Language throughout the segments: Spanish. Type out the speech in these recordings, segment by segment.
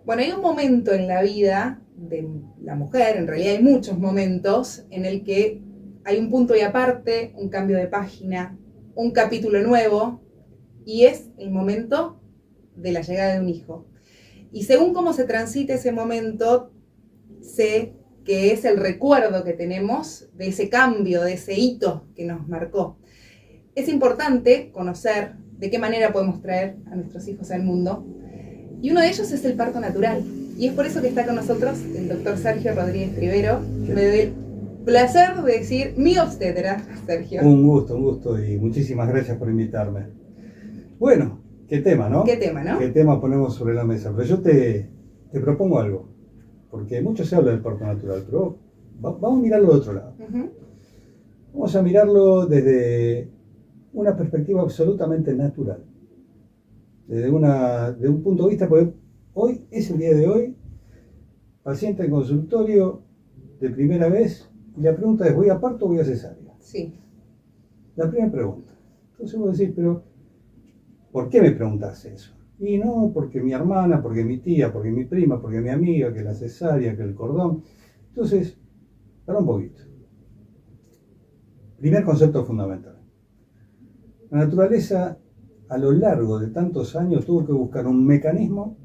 Bueno, hay un momento en la vida de la mujer, en realidad hay muchos momentos, en el que hay un punto y aparte, un cambio de página, un capítulo nuevo, y es el momento de la llegada de un hijo. Y según cómo se transite ese momento, sé que es el recuerdo que tenemos de ese cambio, de ese hito que nos marcó. Es importante conocer de qué manera podemos traer a nuestros hijos al mundo, y uno de ellos es el parto natural. Y es por eso que está con nosotros el doctor Sergio Rodríguez Trivero. Me doy el placer de decir mi obstetra, Sergio. Un gusto y muchísimas gracias por invitarme. Bueno, qué tema, ¿no? ¿Qué tema, no? ¿Qué tema ponemos sobre la mesa? Pero yo te propongo algo, porque mucho se habla del parto natural, pero vamos a mirarlo de otro lado. Vamos a mirarlo desde una perspectiva absolutamente natural. Desde un punto de vista, porque hoy es el día de hoy, paciente en consultorio de primera vez, y la pregunta es, ¿voy a parto o voy a cesárea? Sí. La primera pregunta. Entonces vos decís, pero ¿por qué me preguntás eso? Y no, porque mi hermana, porque mi tía, porque mi prima, porque mi amiga, que la cesárea, que el cordón. Entonces, para un poquito. Primer concepto fundamental. La naturaleza, a lo largo de tantos años, tuvo que buscar un mecanismo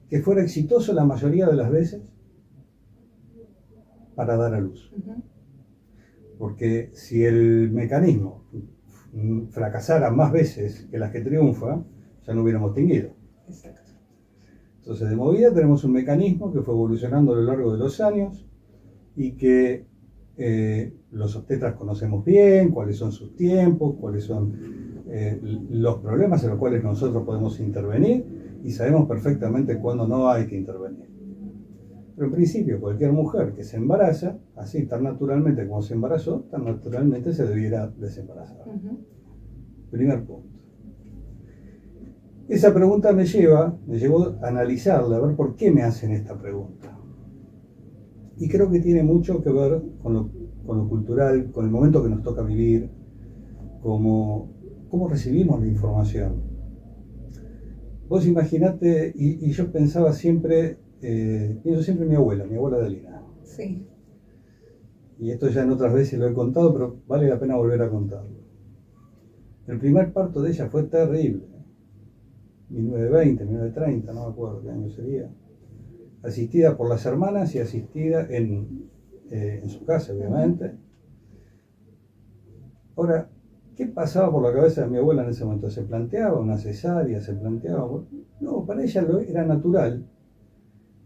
que fuera exitoso la mayoría de las veces para dar a luz. Porque si el mecanismo fracasara más veces que las que triunfa, ya no hubiéramos tinguido. Exacto. Entonces, de movida tenemos un mecanismo que fue evolucionando a lo largo de los años y que los obstetras conocemos bien, cuáles son sus tiempos, cuáles son los problemas en los cuales nosotros podemos intervenir, y sabemos perfectamente cuándo no hay que intervenir. Pero en principio, cualquier mujer que se embaraza, así tan naturalmente como se embarazó, tan naturalmente se debiera desembarazar. Primer punto. Esa pregunta me llevó a analizarla, a ver por qué me hacen esta pregunta. Y creo que tiene mucho que ver con lo cultural, con el momento que nos toca vivir, cómo recibimos la información. Vos imaginate, y yo pensaba siempre, pienso siempre en mi abuela Adelina. Sí. Y esto ya en otras veces lo he contado, pero vale la pena volver a contarlo. El primer parto de ella fue terrible. 1920, 1930, no me acuerdo qué año sería. Asistida por las hermanas y asistida en su casa, obviamente. Ahora, ¿qué pasaba por la cabeza de mi abuela en ese momento? ¿Se planteaba una cesárea? ¿Se planteaba? No, para ella era natural,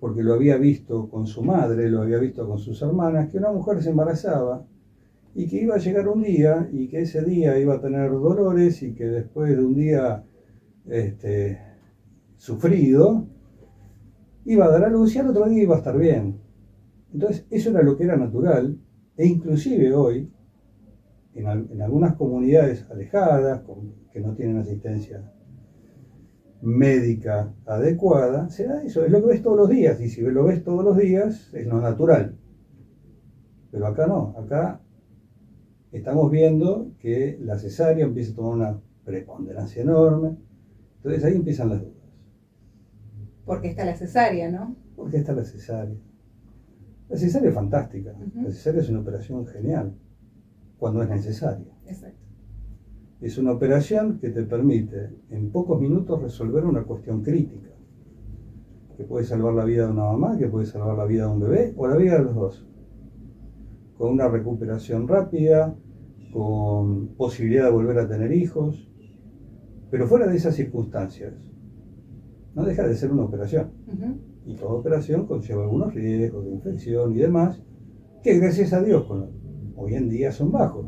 porque lo había visto con su madre, lo había visto con sus hermanas, que una mujer se embarazaba y que iba a llegar un día y que ese día iba a tener dolores y que después de un día sufrido, iba a dar a luz y al otro día iba a estar bien. Entonces, eso era lo que era natural, e inclusive hoy, en algunas comunidades alejadas, que no tienen asistencia médica adecuada, se da eso, es lo que ves todos los días, y si lo ves todos los días, es lo natural. Pero acá no, acá estamos viendo que la cesárea empieza a tomar una preponderancia enorme, entonces ahí empiezan las dudas. ¿Por qué está la cesárea, no? ¿Por qué está la cesárea? La cesárea es fantástica, la cesárea es una operación genial, cuando es necesaria. Exacto. Es una operación que te permite en pocos minutos resolver una cuestión crítica, que puede salvar la vida de una mamá, que puede salvar la vida de un bebé o la vida de los dos, con una recuperación rápida, con posibilidad de volver a tener hijos, pero fuera de esas circunstancias no deja de ser una operación. Y toda operación conlleva algunos riesgos de infección y demás, que gracias a Dios hoy en día son bajos.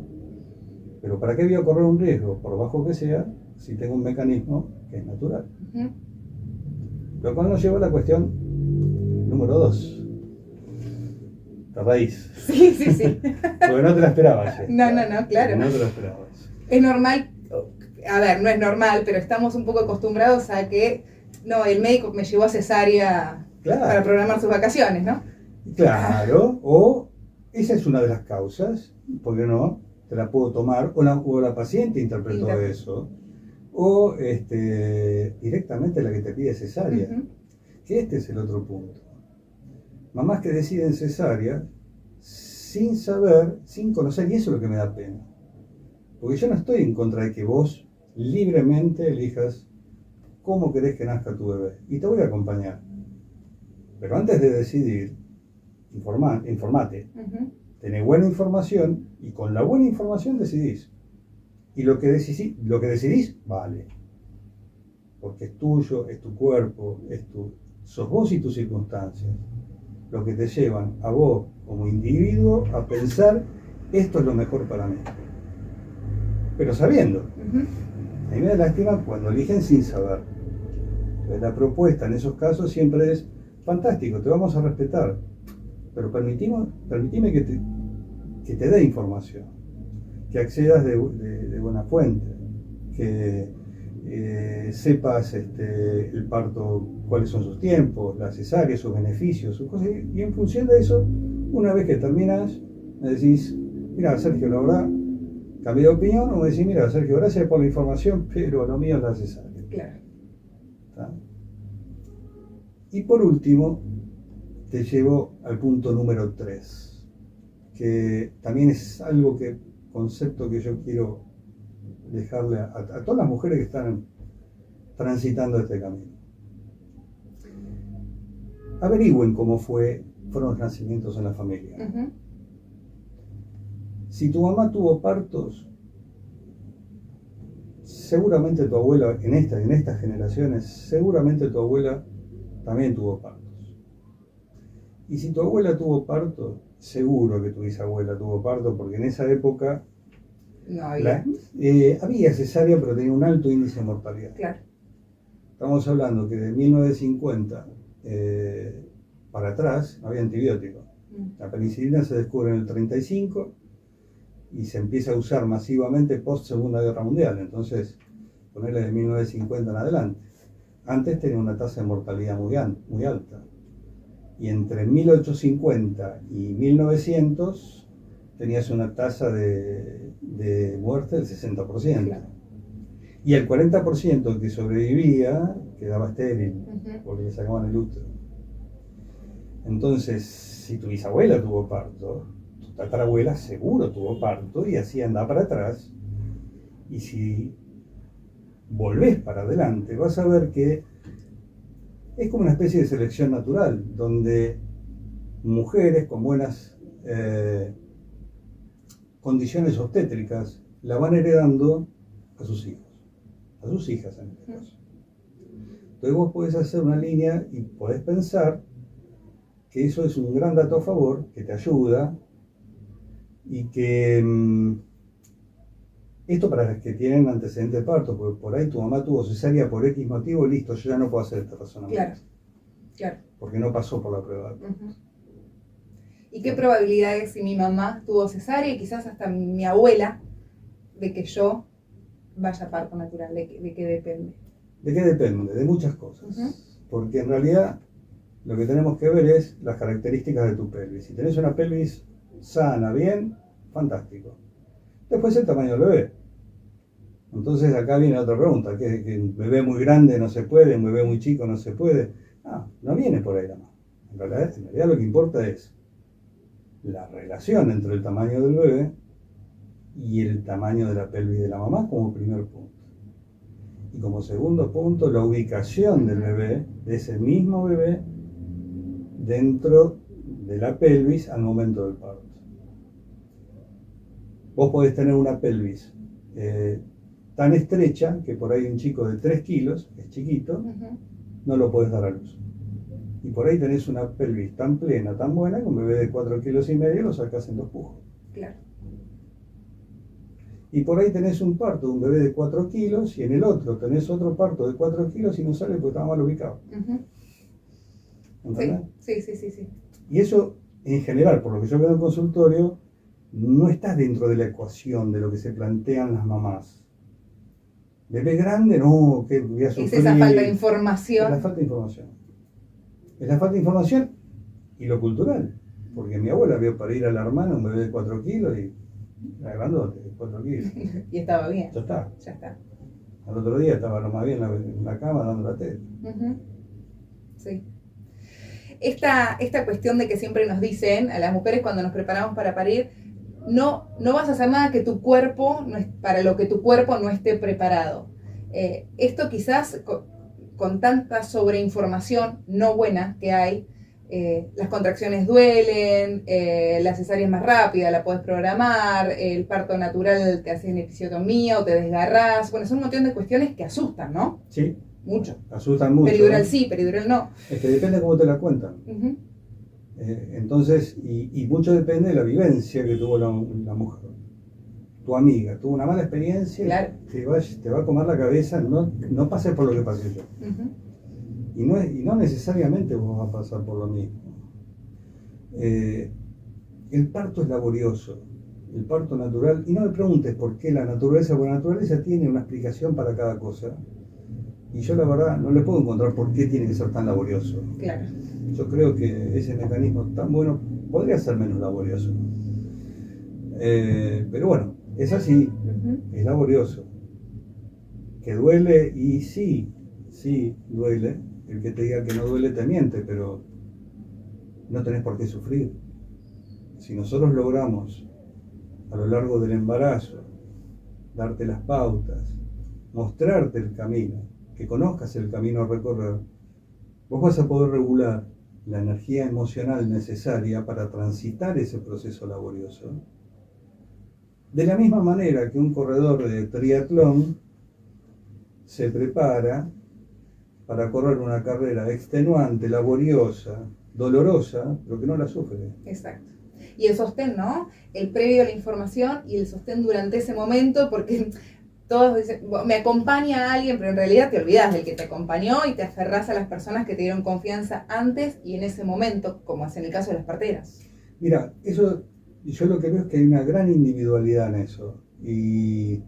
Pero ¿para qué voy a correr un riesgo, por bajo que sea, si tengo un mecanismo que es natural? Lo cual nos lleva a la cuestión número 2. La raíz. Sí, sí, sí. Porque no te la esperabas. No, claro. No te la esperabas. Es normal, a ver, no es normal, pero estamos un poco acostumbrados a que, no, el médico me llevó a cesárea para programar sus vacaciones, ¿no? Claro, o esa es una de las causas, ¿por qué no? Te la puedo tomar, o la paciente interpretó eso, o directamente la que te pide cesárea. que este es el otro punto. Mamás que deciden cesárea sin saber, sin conocer, y eso es lo que me da pena. Porque yo no estoy en contra de que vos libremente elijas cómo querés que nazca tu bebé. Y te voy a acompañar. Pero antes de decidir, informate. Tenés buena información y con la buena información decidís. Y lo que decidís, vale. Porque es tuyo, es tu cuerpo, sos vos y tus circunstancias. Lo que te llevan a vos como individuo a pensar, esto es lo mejor para mí. Pero sabiendo. A mí me da lástima cuando eligen sin saber. Pues la propuesta en esos casos siempre es, fantástico, te vamos a respetar, pero permitime que te dé información, que accedas de buena fuente, que sepas el parto, cuáles son sus tiempos, la cesárea, sus beneficios, sus cosas, y en función de eso, una vez que terminas, me decís, mira, Sergio, la verdad, cambié de opinión, o me decís, mira, Sergio, gracias por la información, pero lo mío es la cesárea. Claro. ¿Está? Y por último, te llevo al punto número 3, que también es concepto que yo quiero dejarle a todas las mujeres que están transitando este camino. Averigüen cómo fueron los nacimientos en la familia. Si tu mamá tuvo partos, seguramente tu abuela, en estas generaciones, seguramente tu abuela también tuvo partos. Y si tu abuela tuvo parto, seguro que tu bisabuela tuvo parto, porque en esa época no había. Había cesárea, pero tenía un alto índice de mortalidad. Claro. Estamos hablando que de 1950 para atrás no había antibióticos. La penicilina se descubre en el 35 y se empieza a usar masivamente post Segunda Guerra Mundial. Entonces, ponerle de 1950 en adelante. Antes tenía una tasa de mortalidad muy alta. Y entre 1850 y 1900 tenías una tasa de muerte del 60%. Claro. Y el 40% que sobrevivía quedaba estéril, porque le sacaban el útero. Entonces, si tu bisabuela tuvo parto, tu tatarabuela seguro tuvo parto, y así anda para atrás. Y si volvés para adelante, vas a ver que es como una especie de selección natural, donde mujeres con buenas condiciones obstétricas la van heredando a sus hijos, a sus hijas en este caso. Entonces vos podés hacer una línea y podés pensar que eso es un gran dato a favor, que te ayuda, y que esto para los que tienen antecedentes de parto, porque por ahí tu mamá tuvo cesárea por X motivo, listo, yo ya no puedo hacer este razonamiento. Claro. Porque no pasó por la prueba. ¿Y qué probabilidades si mi mamá tuvo cesárea y quizás hasta mi abuela, de que yo vaya a parto natural? ¿De qué depende? ¿De qué depende? De muchas cosas. Porque en realidad lo que tenemos que ver es las características de tu pelvis. Si tenés una pelvis sana, bien, fantástico. Después el tamaño del bebé. Entonces acá viene otra pregunta, que un bebé muy grande no se puede, un bebé muy chico no se puede. No viene por ahí la mano. En realidad lo que importa es la relación entre el tamaño del bebé y el tamaño de la pelvis de la mamá como primer punto. Y como segundo punto, la ubicación del bebé, de ese mismo bebé, dentro de la pelvis al momento del parto. Vos podés tener una pelvis tan estrecha que por ahí un chico de 3 kilos, que es chiquito, no lo podés dar a luz. Y por ahí tenés una pelvis tan plena, tan buena, que un bebé de 4 kilos y medio lo sacás en 2 pujos. Claro. Y por ahí tenés un parto de un bebé de 4 kilos y en el otro tenés otro parto de 4 kilos y no sale porque estaba mal ubicado. ¿Entendés? Sí. Y eso, en general, por lo que yo veo en el consultorio, no está dentro de la ecuación de lo que se plantean las mamás. Bebé grande, no, que voy a sufrir. Es esa falta de información. Es la falta de información. Es la falta de información y lo cultural. Porque mi abuela vio parir a la hermana un bebé de 4 kilos y era grandote, de 4 kilos. Y estaba bien. Ya está. Ya está. Al otro día estaba lo más bien en la cama dando la teta. Sí. esta cuestión de que siempre nos dicen a las mujeres cuando nos preparamos para parir, no vas a hacer nada que tu cuerpo, para lo que tu cuerpo no esté preparado. Esto quizás con tanta sobreinformación no buena que hay, las contracciones duelen, la cesárea es más rápida, la puedes programar, el parto natural te hace episiotomía o te desgarrás. Bueno, son un montón de cuestiones que asustan, ¿no? Sí. Mucho. Asustan mucho. Peridural sí, peridural no. Es que depende cómo te la cuentan. Uh-huh. Entonces, y mucho depende de la vivencia que tuvo la mujer. Tu amiga tuvo una mala experiencia, claro. te va a comer la cabeza, no pases por lo que pasé yo. Uh-huh. Y no necesariamente vos vas a pasar por lo mismo. El parto es laborioso, el parto natural, y no me preguntes por qué la naturaleza, porque la naturaleza tiene una explicación para cada cosa, y yo la verdad no le puedo encontrar por qué tiene que ser tan laborioso. Claro. Yo creo que ese mecanismo tan bueno podría ser menos laborioso. Pero bueno, es así, uh-huh. Es laborioso. Que duele, y sí duele. El que te diga que no duele te miente, pero no tenés por qué sufrir. Si nosotros logramos a lo largo del embarazo darte las pautas, mostrarte el camino, que conozcas el camino a recorrer, vos vas a poder regular la energía emocional necesaria para transitar ese proceso laborioso. De la misma manera que un corredor de triatlón se prepara para correr una carrera extenuante, laboriosa, dolorosa, pero que no la sufre. Exacto. Y el sostén, ¿no? El previo a la información y el sostén durante ese momento, porque todos dicen, me acompaña alguien, pero en realidad te olvidas del que te acompañó y te aferrás a las personas que te dieron confianza antes y en ese momento, como es en el caso de las parteras. Mira, eso, yo lo que veo es que hay una gran individualidad en eso. Y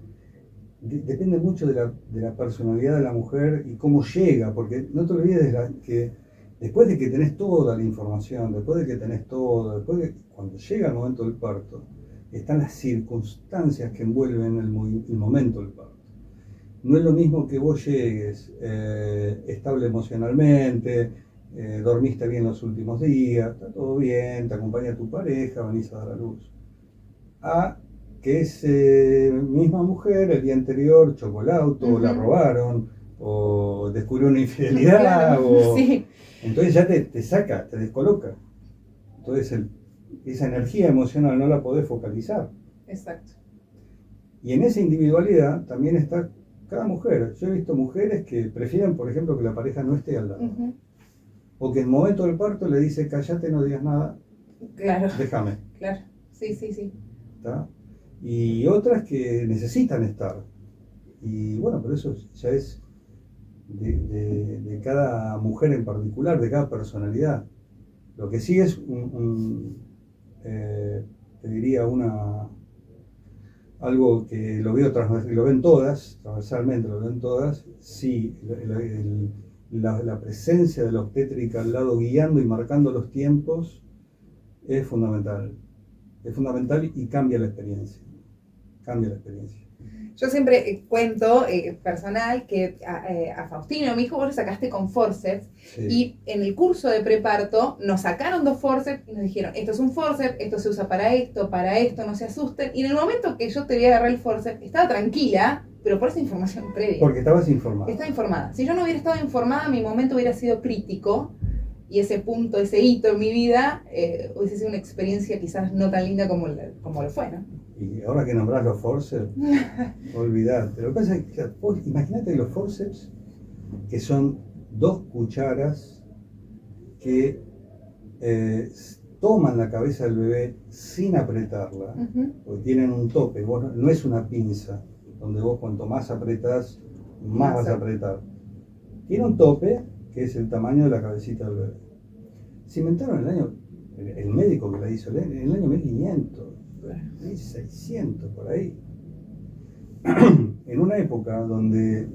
depende mucho de la personalidad de la mujer y cómo llega, porque no te olvides que después de que tenés toda la información, después de que tenés todo, cuando llega el momento del parto, están las circunstancias que envuelven el momento del parto. No es lo mismo que vos llegues estable emocionalmente, dormiste bien los últimos días, está todo bien, te acompaña tu pareja, venís a dar a luz. Que esa misma mujer el día anterior chocó el auto, uh-huh. La robaron, o descubrió una infidelidad, claro, sí. Entonces ya te saca, te descoloca. Entonces esa energía emocional no la podés focalizar. Exacto. Y en esa individualidad también está cada mujer. Yo he visto mujeres que prefieren, por ejemplo, que la pareja no esté al lado. Uh-huh. O que en el momento del parto le dice, cállate, no digas nada. Claro. Déjame. Claro, sí. ¿Está? Y otras que necesitan estar. Y bueno, pero eso ya es de cada mujer en particular, de cada personalidad. Lo que sí es te diría algo que lo ven todas, transversalmente lo ven todas, sí, la presencia de la obstétrica al lado guiando y marcando los tiempos es fundamental. Es fundamental y cambia la experiencia. Yo siempre cuento personal que a Faustino, mi hijo, vos lo sacaste con forceps, sí. Y en el curso de preparto nos sacaron 2 forceps y nos dijeron, esto es un forceps, esto se usa para esto, no se asusten. Y en el momento que yo te voy a agarrar el forceps, estaba tranquila, pero por esa información previa. Porque estabas informada. Estaba informada. Si yo no hubiera estado informada, mi momento hubiera sido crítico. Y ese punto, ese hito en mi vida, hubiese sido una experiencia quizás no tan linda como lo fue, ¿no? Y ahora que nombrás los forceps, olvidate. Lo que pasa es que imagínate los forceps, que son 2 cucharas que toman la cabeza del bebé sin apretarla, uh-huh. Porque tienen un tope. No es una pinza, donde vos cuanto más apretás, más vas a apretar. Tiene un tope que es el tamaño de la cabecita del bebé. Se inventaron el médico que la hizo en el año 1500, 1600, por ahí. En una época donde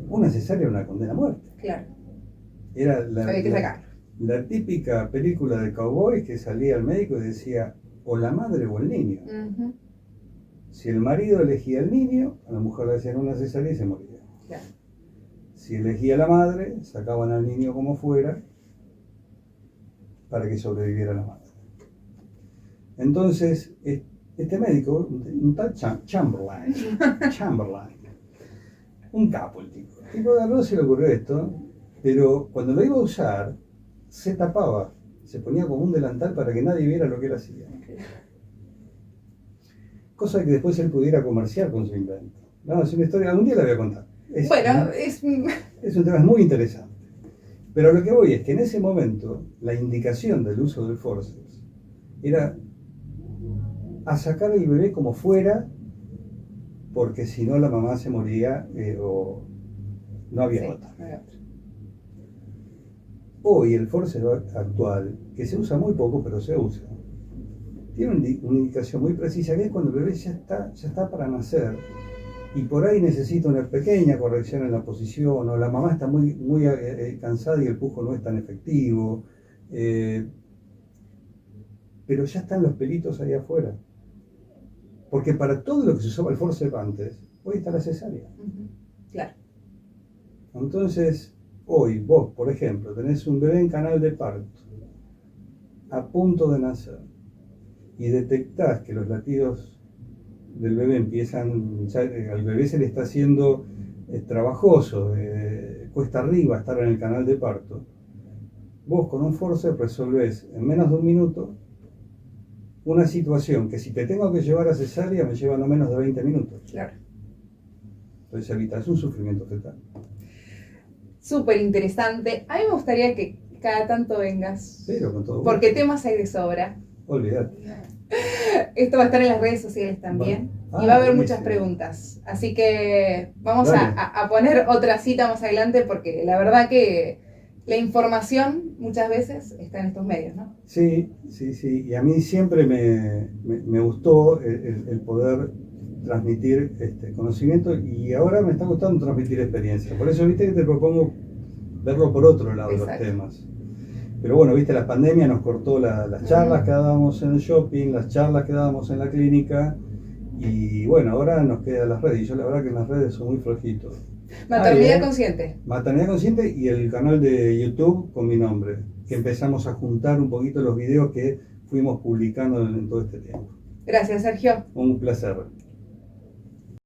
una cesárea era una condena a muerte. Claro. Era la típica película de cowboy que salía el médico y decía, o la madre o el niño. Uh-huh. Si el marido elegía el niño, a la mujer le hacían una cesárea y se moría. Claro. Si elegía la madre, sacaban al niño como fuera para que sobreviviera la madre. Entonces, este médico, un tal Chamberlain, un capo el tipo agarró, se le ocurrió esto, pero cuando lo iba a usar, se tapaba, se ponía como un delantal para que nadie viera lo que él hacía. Cosa que después él pudiera comerciar con su invento. No, es una historia, algún día la voy a contar. Es un tema muy interesante. Pero lo que voy es que en ese momento, la indicación del uso del forceps era a sacar el bebé como fuera, porque si no la mamá se moría o no había otra. Hoy el forceps actual, que se usa muy poco, pero se usa, tiene una indicación muy precisa, que es cuando el bebé ya está para nacer y por ahí necesita una pequeña corrección en la posición, o la mamá está muy cansada y el pujo no es tan efectivo, pero ya están los pelitos ahí afuera. Porque para todo lo que se usaba el forceps antes, hoy está la cesárea. Claro. Entonces, hoy vos, por ejemplo, tenés un bebé en canal de parto, a punto de nacer, y detectás que los latidos del bebé empiezan, ya al bebé se le está haciendo trabajoso, cuesta arriba estar en el canal de parto, vos con un forceps resolvés en menos de un minuto una situación que si te tengo que llevar a cesárea me lleva no menos de 20 minutos. Claro. Entonces evitas un sufrimiento fetal. Súper interesante. A mí me gustaría que cada tanto vengas. Pero con todo porque gusto. Temas hay de sobra. Olvídate. Esto va a estar en las redes sociales también. Y va a haber muchas preguntas. Así que vamos a poner otra cita más adelante porque la verdad que la información muchas veces está en estos medios, ¿no? Sí. Y a mí siempre me gustó el poder transmitir conocimiento y ahora me está gustando transmitir experiencia. Por eso, viste que te propongo verlo por otro lado. Exacto. De los temas. Pero bueno, viste, la pandemia nos cortó las charlas que dábamos en el shopping, las charlas que dábamos en la clínica y bueno, ahora nos quedan las redes y yo la verdad que en las redes son muy flojitos. Maternidad Consciente. Maternidad Consciente y el canal de YouTube con mi nombre, que empezamos a juntar un poquito los videos que fuimos publicando en todo este tiempo. Gracias, Sergio. Un placer.